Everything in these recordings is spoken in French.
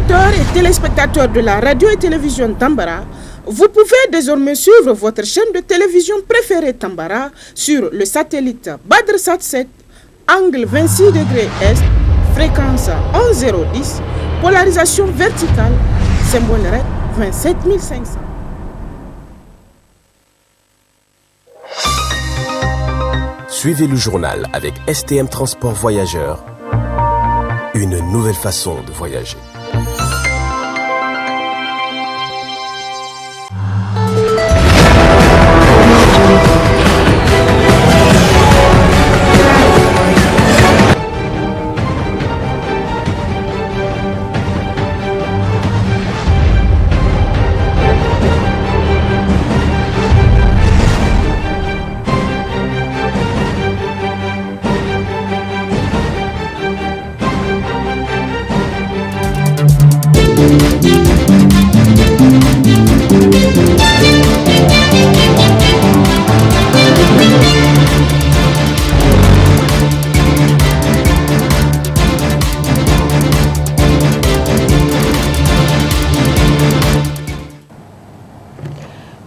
auditeurs et téléspectateurs de la radio et télévision Tambara, vous pouvez désormais suivre votre chaîne de télévision préférée Tambara sur le satellite BadrSat 7, angle 26 degrés Est, fréquence 11010, polarisation verticale, symbole REC 27500. Suivez le journal avec STM Transport Voyageurs. Une nouvelle façon de voyager.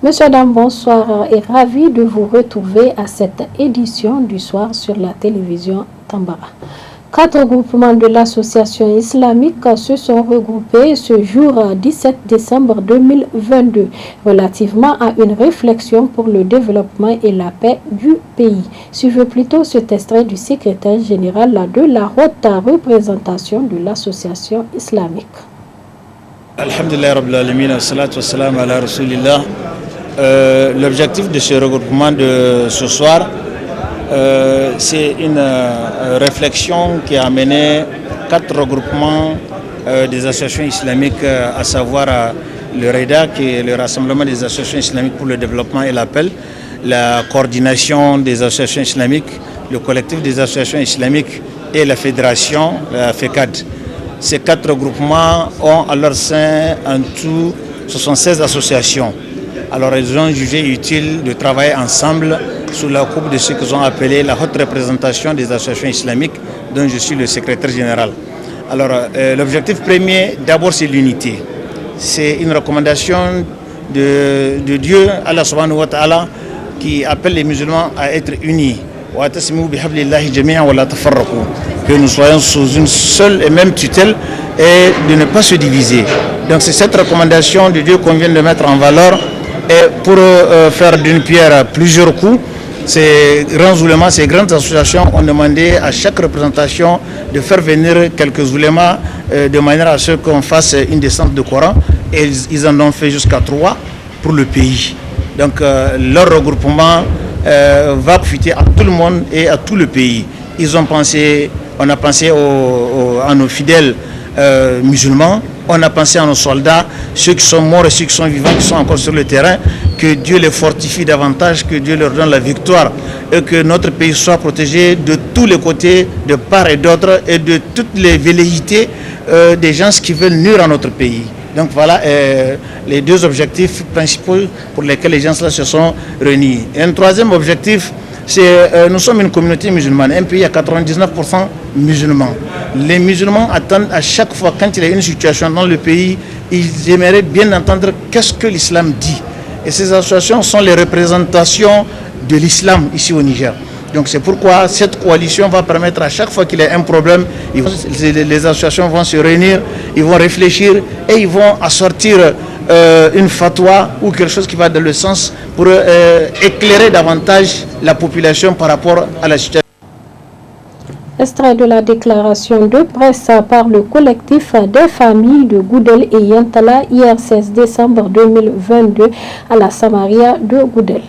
Monsieur, Adam, bonsoir et ravi de vous retrouver à cette édition du soir sur la télévision Tambara. 4 groupements de l'association islamique se sont regroupés ce jour 17 décembre 2022 relativement à une réflexion pour le développement et la paix du pays. Suivez plutôt cet extrait du secrétaire général de la haute représentation de l'association islamique. Alhamdulillah Rabbil Alamin, salatu wassalam ala Rasulillah. L'objectif de ce regroupement de ce soir, c'est une réflexion qui a amené 4 regroupements des associations islamiques, à savoir le REDA, qui est le Rassemblement des associations islamiques pour le développement et l'appel, la coordination des associations islamiques, le collectif des associations islamiques et la fédération, la FECAD. Ces 4 regroupements ont à leur sein en tout 76 associations. Alors ils ont jugé utile de travailler ensemble sous la coupe de ce qu'ils ont appelé la haute représentation des associations islamiques, dont je suis le secrétaire général. Alors l'objectif premier, d'abord, c'est l'unité. C'est une recommandation de Dieu, Allah subhanahu wa ta'ala, qui appelle les musulmans à être unis. Que nous soyons sous une seule et même tutelle et de ne pas se diviser. Donc c'est cette recommandation de Dieu qu'on vient de mettre en valeur. Et pour faire d'une pierre plusieurs coups, ces grandes associations ont demandé à chaque représentation de faire venir quelques oulémas de manière à ce qu'on fasse une descente de Coran. Et ils en ont fait jusqu'à 3 pour le pays. Donc leur regroupement va profiter à tout le monde et à tout le pays. On a pensé à nos fidèles musulmans. On a pensé à nos soldats, ceux qui sont morts et ceux qui sont vivants, qui sont encore sur le terrain, que Dieu les fortifie davantage, que Dieu leur donne la victoire et que notre pays soit protégé de tous les côtés, de part et d'autre, et de toutes les velléités des gens qui veulent nuire à notre pays. Donc voilà les 2 objectifs principaux pour lesquels les gens là se sont réunis. Et un troisième objectif, c'est nous sommes une communauté musulmane, un pays à 99% musulmans. Les musulmans attendent à chaque fois, quand il y a une situation dans le pays, ils aimeraient bien entendre qu'est-ce que l'islam dit. Et ces associations sont les représentations de l'islam ici au Niger. Donc c'est pourquoi cette coalition va permettre à chaque fois qu'il y a un problème, les associations vont se réunir, ils vont réfléchir et ils vont assortir une fatwa ou quelque chose qui va dans le sens pour éclairer davantage la population par rapport à la situation. Extrait de la déclaration de presse par le collectif des familles de Goudel et Yantala hier 16 décembre 2022 à la Samaria de Goudel.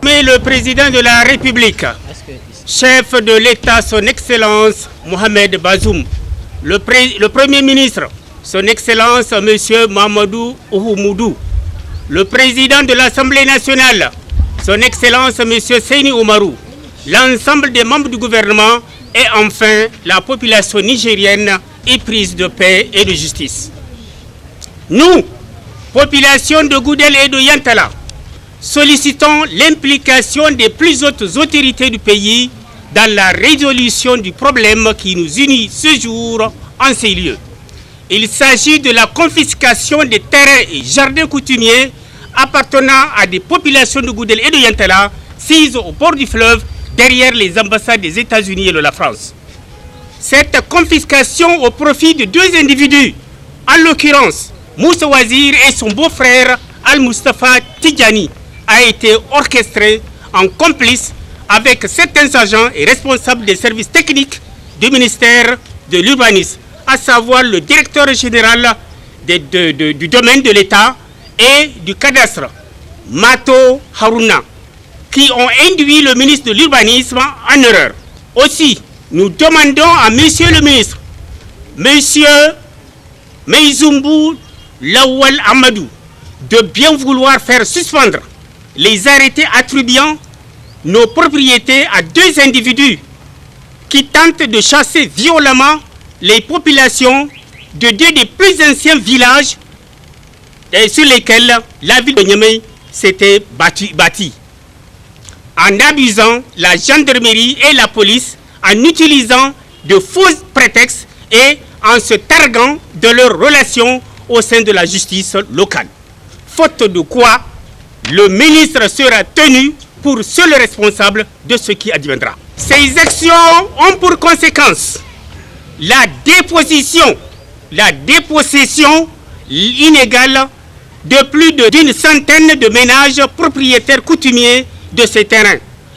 Mais le président de la République, chef de l'État, son Excellence Mohamed Bazoum, le Premier ministre, son Excellence M. Mamadou Oumoudou, le président de l'Assemblée nationale, son Excellence M. Seyni Oumarou, l'ensemble des membres du gouvernement et enfin la population nigérienne éprise de paix et de justice. Nous, population de Goudel et de Yantala, sollicitons l'implication des plus hautes autorités du pays dans la résolution du problème qui nous unit ce jour en ces lieux. Il s'agit de la confiscation des terrains et jardins coutumiers appartenant à des populations de Goudel et de Yantala, sises au bord du fleuve, derrière les ambassades des États-Unis et de la France. Cette confiscation au profit de deux individus, en l'occurrence Moussa Wazir et son beau-frère Al-Mustafa Tidjani, a été orchestrée en complice avec certains agents et responsables des services techniques du ministère de l'Urbanisme, à savoir le directeur général du domaine de l'État et du cadastre, Mato Haruna, qui ont induit le ministre de l'Urbanisme en erreur. Aussi, nous demandons à Monsieur le ministre, Monsieur Meizumbu Lawal Amadou, de bien vouloir faire suspendre les arrêtés attribuant nos propriétés à deux individus qui tentent de chasser violemment les populations de deux des plus anciens villages sur lesquels la ville de Niamey s'était bâtie, en abusant la gendarmerie et la police, en utilisant de faux prétextes et en se targuant de leurs relations au sein de la justice locale. Faute de quoi, le ministre sera tenu pour seul responsable de ce qui adviendra. Ces actions ont pour conséquence la dépossession inégale de plus d'une centaine de ménages propriétaires coutumiers de ces terrains,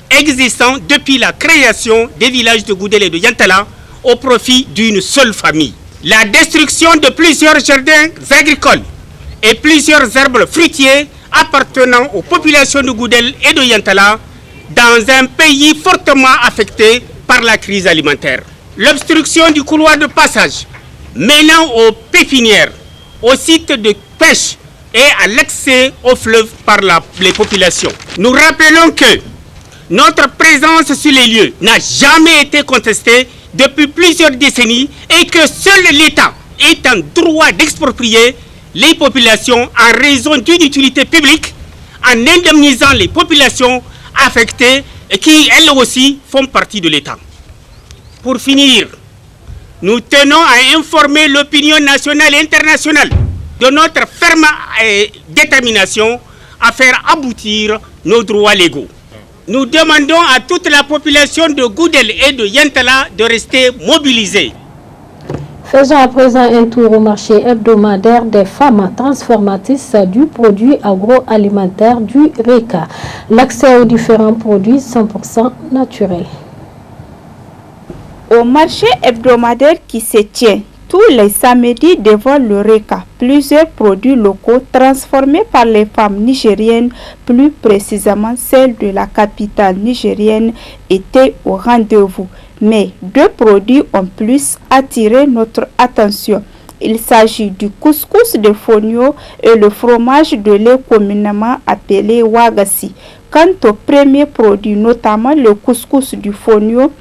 existant depuis la création des villages de Goudel et de Yantala au profit d'une seule famille. La destruction de plusieurs jardins agricoles et plusieurs arbres fruitiers appartenant aux populations de Goudel et de Yantala dans un pays fortement affecté par la crise alimentaire. L'obstruction du couloir de passage menant aux pépinières, aux sites de pêche et à l'accès au fleuve par les populations. Nous rappelons que notre présence sur les lieux n'a jamais été contestée depuis plusieurs décennies et que seul l'État est en droit d'exproprier les populations en raison d'une utilité publique, en indemnisant les populations affectées et qui, elles aussi, font partie de l'État. Pour finir, nous tenons à informer l'opinion nationale et internationale de notre ferme détermination à faire aboutir nos droits légaux. Nous demandons à toute la population de Goudel et de Yantala de rester mobilisée. Faisons à présent un tour au marché hebdomadaire des femmes transformatrices du produit agroalimentaire du RECA. L'accès aux différents produits 100% naturels. Au marché hebdomadaire qui se tient tous les samedis devant le RECA, plusieurs produits locaux transformés par les femmes nigériennes, plus précisément celles de la capitale nigérienne, étaient au rendez-vous. Mais deux produits ont plus attiré notre attention. Il s'agit du couscous de Fonio et le fromage de lait communément appelé Wagassi. Quant au premier produit, notamment le couscous du Fonio,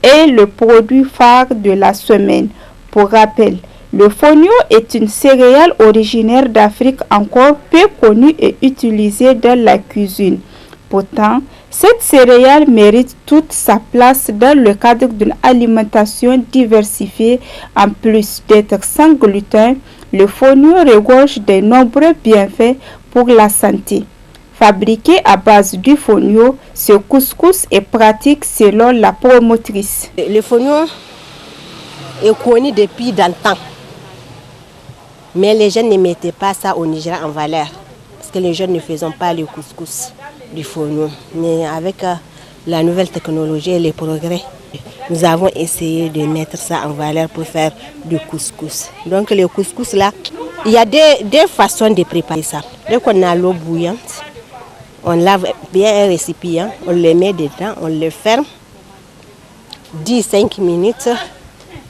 est le produit phare de la semaine. Pour rappel, le fonio est une céréale originaire d'Afrique encore peu connue et utilisée dans la cuisine. Pourtant, cette céréale mérite toute sa place dans le cadre d'une alimentation diversifiée. En plus d'être sans gluten, le fonio regorge de nombreux bienfaits pour la santé. Fabriqué à base du fonio, ce couscous est pratique selon la promotrice. Le fonio est connu depuis dans le temps. Mais les jeunes ne mettaient pas ça au Nigeria en valeur. Parce que les jeunes ne faisaient pas le couscous du fonio. Mais avec la nouvelle technologie et les progrès, nous avons essayé de mettre ça en valeur pour faire du couscous. Donc le couscous là, il y a des façons de préparer ça. Dès qu'on a l'eau bouillante, on lave bien un récipient, on le met dedans, on le ferme. 10-5 minutes,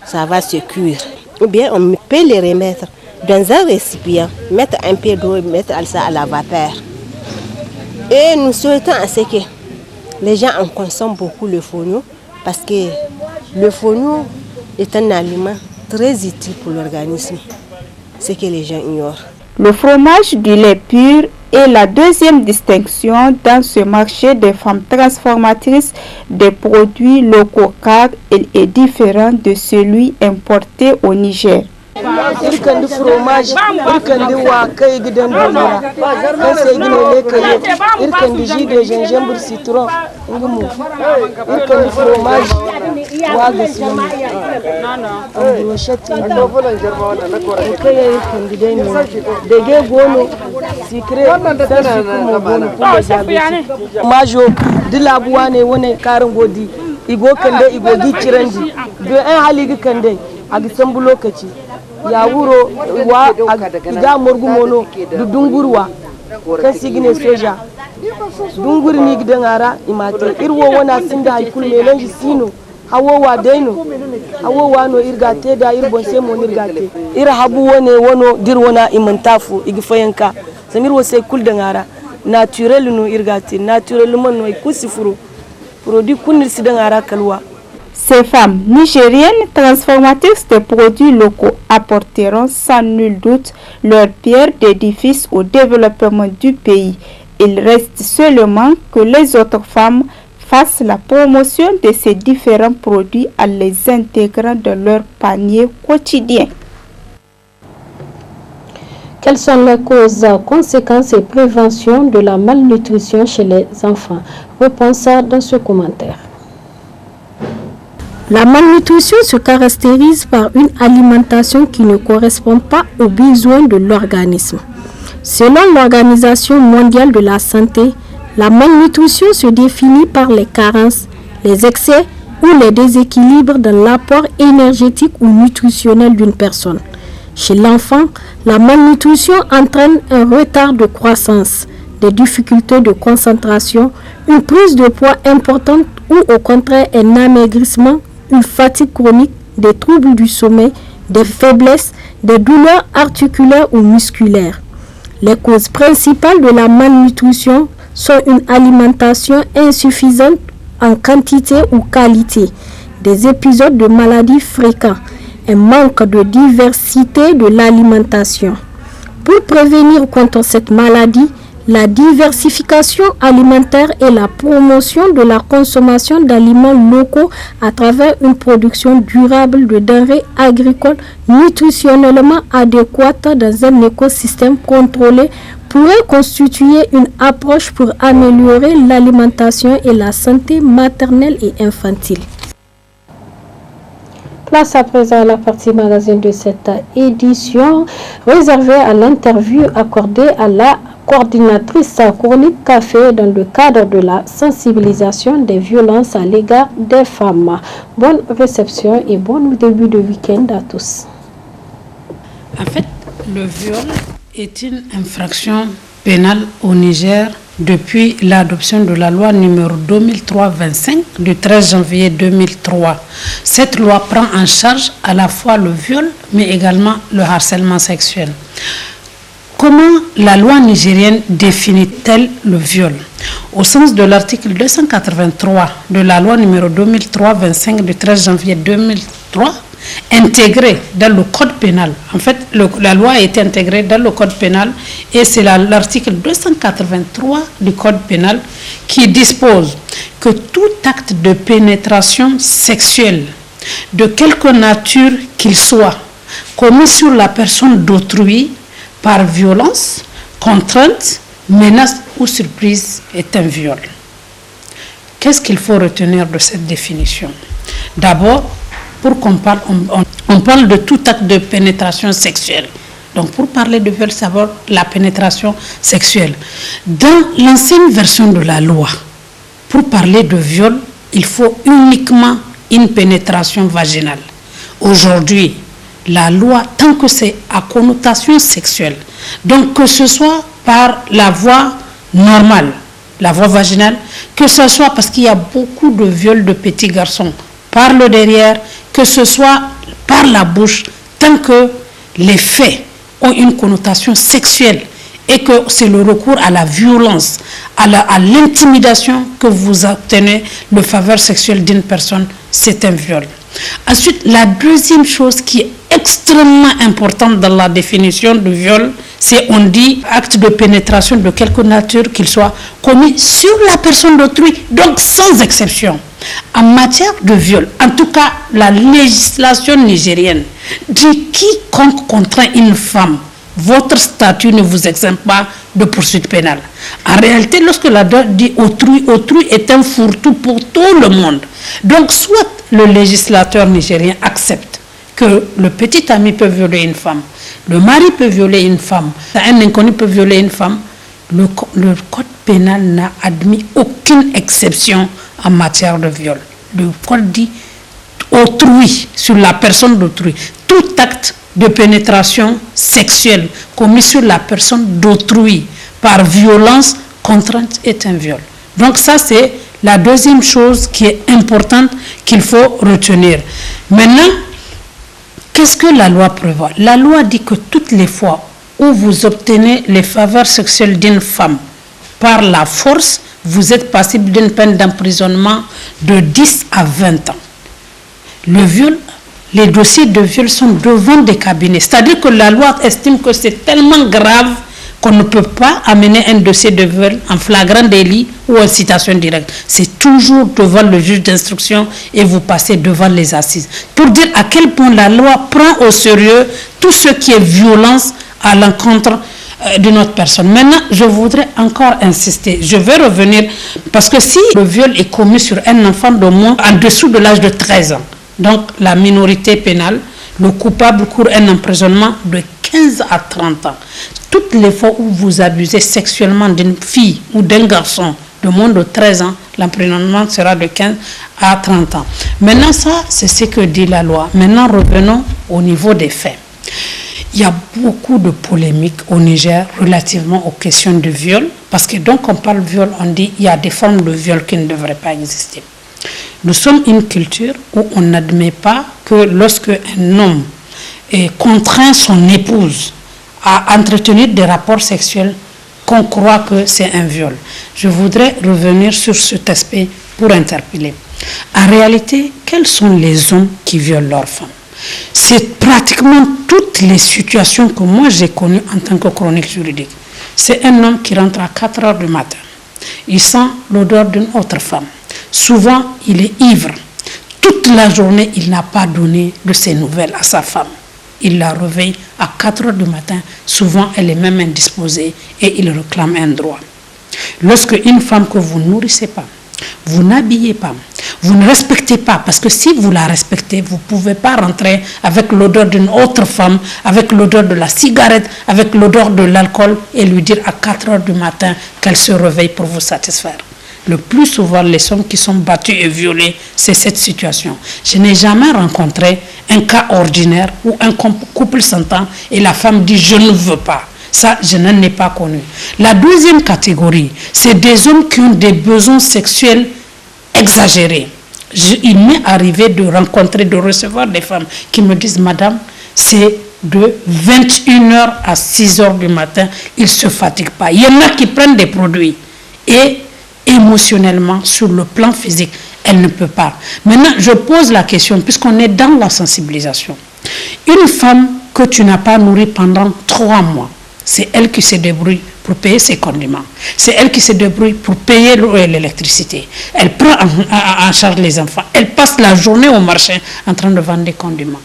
ça va se cuire. Ou bien on peut les remettre dans un récipient, mettre un peu d'eau, mettre ça à la vapeur. Et nous souhaitons à ce que les gens en consomment beaucoup le fonio parce que le fonio est un aliment très utile pour l'organisme, ce que les gens ignorent. Le fromage du lait pur est la deuxième distinction dans ce marché des femmes transformatrices des produits locaux car il est différent de celui importé au Niger. irkan di fromage irkan di wa kai gidan dora kan sai gine le kai irkan di jus de gingembre citron ngumu irkan di fromage wa ga sinu am shatti kai irkan di dai de ge gono secret da kuma gono kuma jabi majo dilabuwa ne wani karin godi igo kande igo gicirandi do en haligi kande agi sambu lokaci ya wuro wa iga morgu mono du dungurwa kan sigine soja dunguri ni gidan ara imate irwo wana sinda haikul melanji sino hawo wa daino hawo wa no irgate da irbon se mo irgate ira habu wone wono dirwona imantafu igi fayanka samir wo sai kul da ngara naturel no irgate naturel mon no ikusifuru produit kunir sidan ara kalwa. Ces femmes nigériennes transformatrices de produits locaux apporteront sans nul doute leur pierre d'édifice au développement du pays. Il reste seulement que les autres femmes fassent la promotion de ces différents produits en les intégrant dans leur panier quotidien. Quelles sont les causes, conséquences et préventions de la malnutrition chez les enfants? Réponse dans ce commentaire. La malnutrition se caractérise par une alimentation qui ne correspond pas aux besoins de l'organisme. Selon l'Organisation mondiale de la santé, la malnutrition se définit par les carences, les excès ou les déséquilibres dans l'apport énergétique ou nutritionnel d'une personne. Chez l'enfant, la malnutrition entraîne un retard de croissance, des difficultés de concentration, une prise de poids importante ou au contraire un amaigrissement, une fatigue chronique, des troubles du sommeil, des faiblesses, des douleurs articulaires ou musculaires. Les causes principales de la malnutrition sont une alimentation insuffisante en quantité ou qualité, des épisodes de maladies fréquents, un manque de diversité de l'alimentation. Pour prévenir contre cette maladie, la diversification alimentaire et la promotion de la consommation d'aliments locaux à travers une production durable de denrées agricoles nutritionnellement adéquates dans un écosystème contrôlé pourrait constituer une approche pour améliorer l'alimentation et la santé maternelle et infantile. Place à présent à la partie magazine de cette édition réservée à l'interview accordée à la coordinatrice chronique café dans le cadre de la sensibilisation des violences à l'égard des femmes. Bonne réception et bon début de week-end à tous. En fait, le viol est une infraction pénale au Niger depuis l'adoption de la loi numéro 2003-25 du 13 janvier 2003. Cette loi prend en charge à la fois le viol mais également le harcèlement sexuel. Comment la loi nigérienne définit-elle le viol? Au sens de l'article 283 de la loi numéro 2003-25 du 13 janvier 2003, intégrée dans le code pénal. En fait, la loi a été intégrée dans le code pénal et c'est l'article 283 du code pénal qui dispose que tout acte de pénétration sexuelle, de quelque nature qu'il soit, commis sur la personne d'autrui, par violence, contrainte, menace ou surprise est un viol. Qu'est-ce qu'il faut retenir de cette définition? D'abord, pour qu'on parle, on parle de tout acte de pénétration sexuelle. Donc pour parler de viol, c'est d'abord la pénétration sexuelle. Dans l'ancienne version de la loi, pour parler de viol, il faut uniquement une pénétration vaginale. Aujourd'hui, la loi, tant que c'est à connotation sexuelle, donc que ce soit par la voie normale, la voie vaginale, que ce soit parce qu'il y a beaucoup de viols de petits garçons par le derrière, que ce soit par la bouche, tant que les faits ont une connotation sexuelle et que c'est le recours à la violence, à l'intimidation que vous obtenez le faveur sexuelle d'une personne, c'est un viol. Ensuite, la deuxième chose qui est extrêmement importante dans la définition du viol, c'est on dit acte de pénétration de quelque nature qu'il soit commis sur la personne d'autrui, donc sans exception. En matière de viol, en tout cas la législation nigérienne dit quiconque contraint une femme, votre statut ne vous exempte pas de poursuite pénale. En réalité, lorsque la loi dit autrui, autrui est un fourre-tout pour tout le monde. Donc, soit le législateur nigérien accepte que le petit ami peut violer une femme, le mari peut violer une femme, un inconnu peut violer une femme. Le code pénal n'a admis aucune exception en matière de viol. Le code dit autrui, sur la personne d'autrui. Tout acte de pénétration sexuelle commis sur la personne d'autrui par violence, contrainte est un viol. Donc ça, c'est la deuxième chose qui est importante qu'il faut retenir. Maintenant, qu'est-ce que la loi prévoit? La loi dit que toutes les fois où vous obtenez les faveurs sexuelles d'une femme par la force, vous êtes passible d'une peine d'emprisonnement de 10 à 20 ans. Le viol, les dossiers de viol sont devant des cabinets. C'est-à-dire que la loi estime que c'est tellement grave qu'on ne peut pas amener un dossier de viol en flagrant délit ou en citation directe. C'est toujours devant le juge d'instruction et vous passez devant les assises. Pour dire à quel point la loi prend au sérieux tout ce qui est violence à l'encontre de notre personne. Maintenant, je voudrais encore insister. Je vais revenir parce que si le viol est commis sur un enfant d'au moins en dessous de l'âge de 13 ans, donc la minorité pénale, le coupable court un emprisonnement de 15 à 30 ans. Toutes les fois où vous abusez sexuellement d'une fille ou d'un garçon de moins de 13 ans, l'emprisonnement sera de 15 à 30 ans. Maintenant, ça, c'est ce que dit la loi. Maintenant, revenons au niveau des faits. Il y a beaucoup de polémiques au Niger relativement aux questions de viol, parce que donc on parle de viol, on dit qu'il y a des formes de viol qui ne devraient pas exister. Nous sommes une culture où on n'admet pas que lorsque un homme contraint son épouse à entretenir des rapports sexuels, qu'on croit que c'est un viol. Je voudrais revenir sur cet aspect pour interpeller. En réalité, quels sont les hommes qui violent leurs femmes? C'est pratiquement toutes les situations que moi j'ai connues en tant que chronique juridique. C'est un homme qui rentre à 4 heures du matin. Il sent l'odeur d'une autre femme. Souvent, il est ivre. Toute la journée, il n'a pas donné de ses nouvelles à sa femme. Il la réveille à 4 heures du matin. Souvent, elle est même indisposée et il réclame un droit. Lorsque une femme que vous ne nourrissez pas, vous n'habillez pas, vous ne respectez pas, parce que si vous la respectez, vous ne pouvez pas rentrer avec l'odeur d'une autre femme, avec l'odeur de la cigarette, avec l'odeur de l'alcool et lui dire à 4 heures du matin qu'elle se réveille pour vous satisfaire. Le plus souvent, les hommes qui sont battus et violés, c'est cette situation. Je n'ai jamais rencontré un cas ordinaire où un couple s'entend et la femme dit « je ne veux pas ». Ça, je n'en ai pas connu. La deuxième catégorie, c'est des hommes qui ont des besoins sexuels exagérés. Il m'est arrivé de rencontrer, de recevoir des femmes qui me disent « Madame, c'est de 21h à 6h du matin, ils ne se fatiguent pas. » Il y en a qui prennent des produits et émotionnellement, sur le plan physique, elle ne peut pas. Maintenant, je pose la question, puisqu'on est dans la sensibilisation. Une femme que tu n'as pas nourrie pendant 3 mois, c'est elle qui se débrouille pour payer ses condiments. C'est elle qui se débrouille pour payer l'eau et l'électricité. Elle prend en charge les enfants. Elle passe la journée au marché en train de vendre des condiments.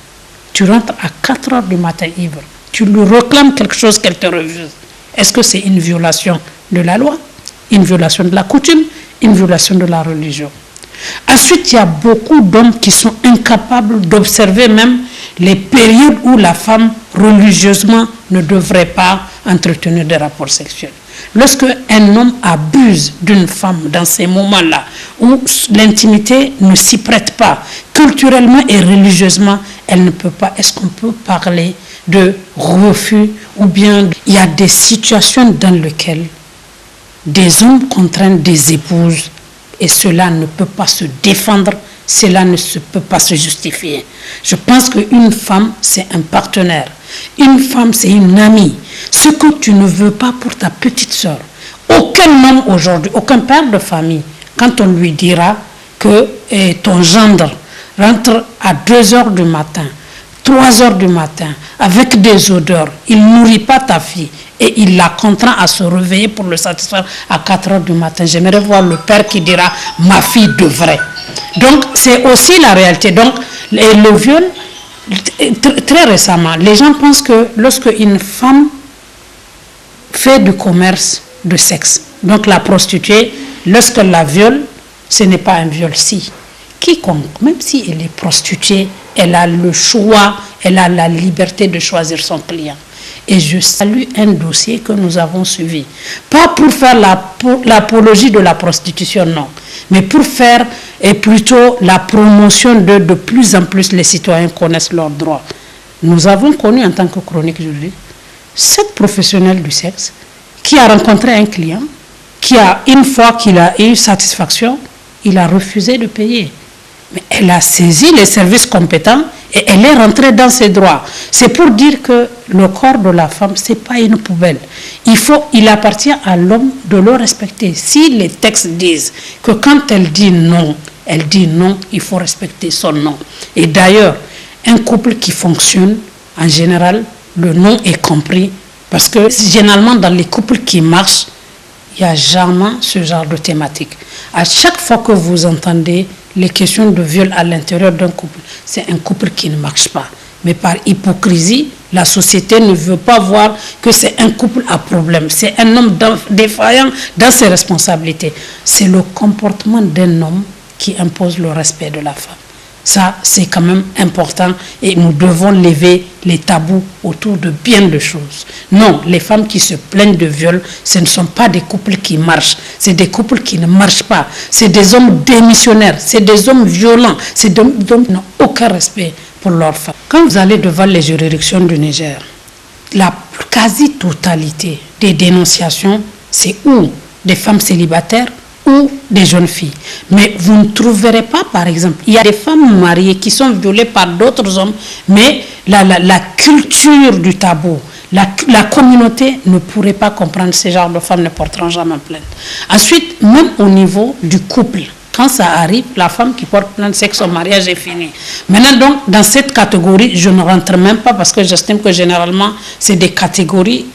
Tu rentres à 4 heures du matin ivre. Tu lui réclames quelque chose qu'elle te refuse. Est-ce que c'est une violation de la loi? Une violation de la coutume? Une violation de la religion? Ensuite, il y a beaucoup d'hommes qui sont incapables d'observer même les périodes où la femme religieusement ne devrait pas entretenir des rapports sexuels. Lorsque un homme abuse d'une femme dans ces moments-là, où l'intimité ne s'y prête pas, culturellement et religieusement, elle ne peut pas. Est-ce qu'on peut parler de refus ou bien il y a des situations dans lesquelles des hommes contraignent des épouses et cela ne peut pas se défendre, cela ne peut pas se justifier. Je pense qu'une femme, c'est un partenaire. Une femme, c'est une amie. Ce que tu ne veux pas pour ta petite soeur. Aucun homme aujourd'hui, aucun père de famille, quand on lui dira que ton gendre rentre à 2 heures du matin, 3 heures du matin, avec des odeurs, il ne nourrit pas ta fille et il la contraint à se réveiller pour le satisfaire à 4 heures du matin. J'aimerais voir le père qui dira « ma fille devrait ». Donc, c'est aussi la réalité. Donc, le viol, très récemment, les gens pensent que lorsque une femme fait du commerce de sexe, donc la prostituée, lorsqu'elle la viole, ce n'est pas un viol. Si quiconque, même si elle est prostituée, elle a le choix, elle a la liberté de choisir son client. Et je salue un dossier que nous avons suivi. Pas pour faire l'apologie de la prostitution, non. Mais pour faire plutôt la promotion de plus en plus les citoyens connaissent leurs droits. Nous avons connu en tant que chronique juridique cette professionnelle du sexe qui a rencontré un client, qui a, une fois qu'il a eu satisfaction, il a refusé de payer. Mais elle a saisi les services compétents et elle est rentrée dans ses droits. C'est pour dire que le corps de la femme, ce n'est pas une poubelle. Il appartient à l'homme de le respecter. Si les textes disent que quand elle dit non, il faut respecter son non. Et d'ailleurs, un couple qui fonctionne, en général, le non est compris. Parce que généralement, dans les couples qui marchent, il n'y a jamais ce genre de thématique. À chaque fois que vous entendez les questions de viol à l'intérieur d'un couple, c'est un couple qui ne marche pas. Mais par hypocrisie, la société ne veut pas voir que c'est un couple à problème. C'est un homme défaillant dans ses responsabilités. C'est le comportement d'un homme qui impose le respect de la femme. Ça, c'est quand même important et nous devons lever les tabous autour de bien de choses. Non, les femmes qui se plaignent de viol, ce ne sont pas des couples qui marchent. C'est des couples qui ne marchent pas. C'est des hommes démissionnaires. C'est des hommes violents. C'est des hommes qui n'ont aucun respect pour leurs femmes. Quand vous allez devant les juridictions du Niger, la quasi-totalité des dénonciations, c'est ou des femmes célibataires ou des jeunes filles. Mais vous ne trouverez pas, par exemple, il y a des femmes mariées qui sont violées par d'autres hommes, mais la culture du tabou, la communauté ne pourrait pas comprendre ce genre de femmes, ne porteront jamais plainte. Ensuite, même au niveau du couple, quand ça arrive, la femme qui porte plainte, c'est que son mariage est fini. Maintenant, donc, dans cette catégorie, je ne rentre même pas parce que j'estime que généralement, c'est des catégories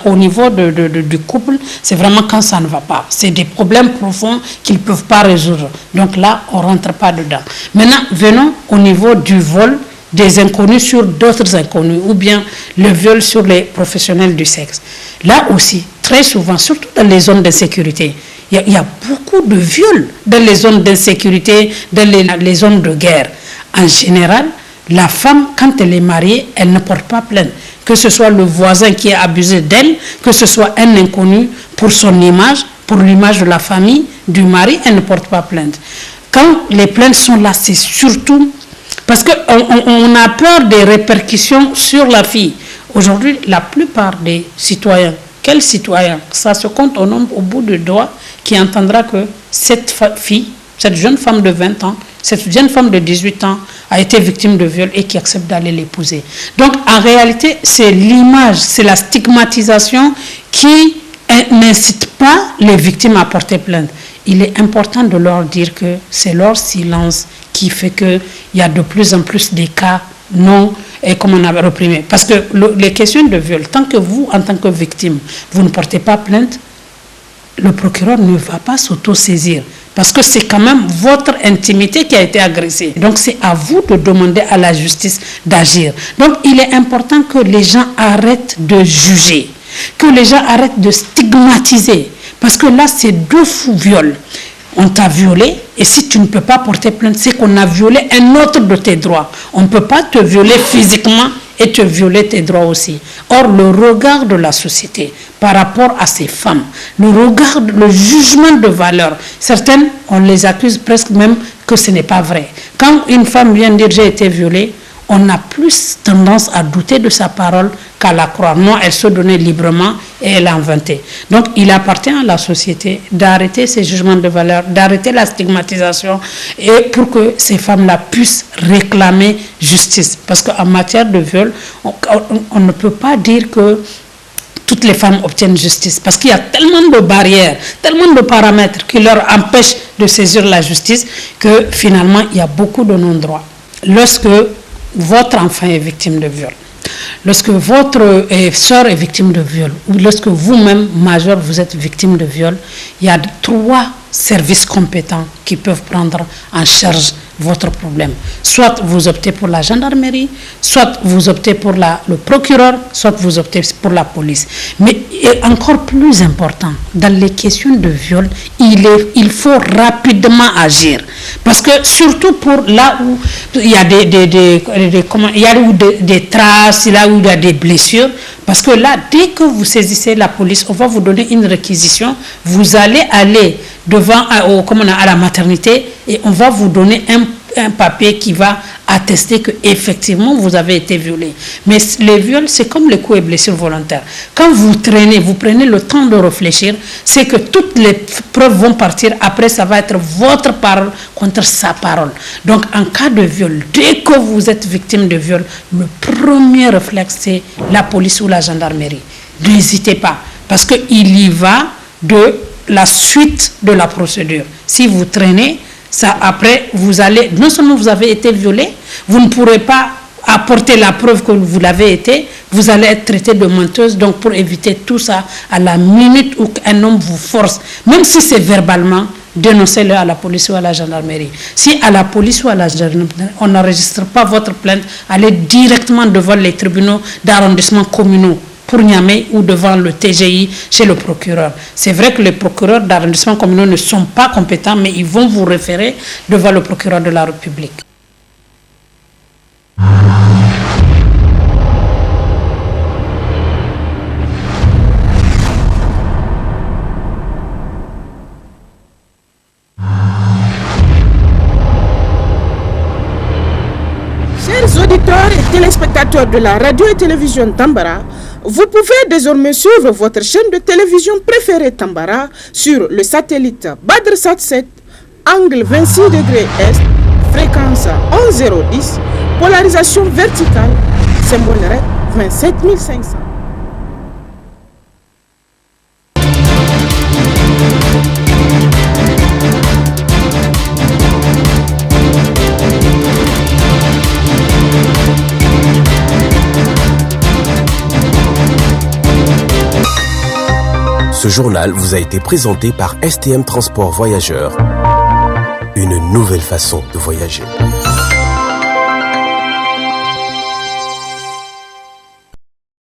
au niveau du couple. C'est vraiment quand ça ne va pas. C'est des problèmes profonds qu'ils ne peuvent pas résoudre. Donc là, on ne rentre pas dedans. Maintenant, venons au niveau du vol des inconnus sur d'autres inconnus ou bien le viol sur les professionnels du sexe. Là aussi, très souvent, surtout dans les zones d'insécurité, il y a beaucoup de viols dans les zones d'insécurité, dans les zones de guerre. En général, la femme, quand elle est mariée, elle ne porte pas plainte. Que ce soit le voisin qui a abusé d'elle, que ce soit un inconnu pour son image, pour l'image de la famille, du mari, elle ne porte pas plainte. Quand les plaintes sont là, c'est surtout parce qu'on a peur des répercussions sur la fille. Aujourd'hui, la plupart des citoyens, quel citoyen? Ça se compte au nombre, au bout du doigt, qui entendra que cette fille, cette jeune femme de 20 ans, cette jeune femme de 18 ans a été victime de viol et qui accepte d'aller l'épouser. Donc, en réalité, c'est l'image, c'est la stigmatisation qui n'incite pas les victimes à porter plainte. Il est important de leur dire que c'est leur silence qui fait qu'il y a de plus en plus des cas non, et comme on avait reprimé. Parce que les questions de viol, tant que vous, en tant que victime, vous ne portez pas plainte, le procureur ne va pas s'auto-saisir. Parce que c'est quand même votre intimité qui a été agressée. Donc c'est à vous de demander à la justice d'agir. Donc il est important que les gens arrêtent de juger, que les gens arrêtent de stigmatiser. Parce que là, c'est deux fous viols. On t'a violé, et si tu ne peux pas porter plainte, c'est qu'on a violé un autre de tes droits. On ne peut pas te violer physiquement et te violer tes droits aussi. Or, le regard de la société par rapport à ces femmes, le jugement de valeur, certaines, on les accuse presque même que ce n'est pas vrai. Quand une femme vient dire « j'ai été violée », on a plus tendance à douter de sa parole qu'à la croire. Non, elle se donnait librement et elle a inventé. Donc, il appartient à la société d'arrêter ces jugements de valeur, d'arrêter la stigmatisation et pour que ces femmes-là puissent réclamer justice. Parce qu'en matière de viol, on ne peut pas dire que toutes les femmes obtiennent justice. Parce qu'il y a tellement de barrières, tellement de paramètres qui leur empêchent de saisir la justice que finalement, il y a beaucoup de non-droits. Lorsque votre enfant est victime de viol, lorsque votre soeur est victime de viol, ou lorsque vous-même, majeur, vous êtes victime de viol, il y a 3 services compétents qui peuvent prendre en charge votre problème. Soit vous optez pour la gendarmerie, soit vous optez pour le procureur, soit vous optez pour la police. Mais encore plus important, dans les questions de viol, il faut rapidement agir. Parce que surtout pour là où il y a des traces, là où il y a des blessures, parce que là, dès que vous saisissez la police, on va vous donner une réquisition, vous allez aller devant à la maternité et on va vous donner un papier qui va attester que effectivement vous avez été violé. Mais les viols, c'est comme les coups et blessures volontaires. Quand vous prenez le temps de réfléchir, c'est que toutes les preuves vont partir. Après, ça va être votre parole contre sa parole. Donc, en cas de viol, dès que vous êtes victime de viol, le premier réflexe, c'est la police ou la gendarmerie. N'hésitez pas, parce qu'il y va de la suite de la procédure. Si vous traînez, ça, après, vous allez, non seulement vous avez été violé, vous ne pourrez pas apporter la preuve que vous l'avez été, vous allez être traité de menteuse. Donc, pour éviter tout ça, à la minute où un homme vous force, même si c'est verbalement, dénoncez-le à la police ou à la gendarmerie. Si à la police ou à la gendarmerie, on n'enregistre pas votre plainte, allez directement devant les tribunaux d'arrondissement communaux pour Niamey ou devant le TGI chez le procureur. C'est vrai que les procureurs d'arrondissement communaux ne sont pas compétents, mais ils vont vous référer devant le procureur de la République. Chers auditeurs et téléspectateurs de la radio et télévision Tambara, vous pouvez désormais suivre votre chaîne de télévision préférée Tambara sur le satellite BadrSat 7, angle 26 degrés Est, fréquence 11010, polarisation verticale, symbole RED 27500. Ce journal vous a été présenté par STM Transport Voyageurs. Une nouvelle façon de voyager.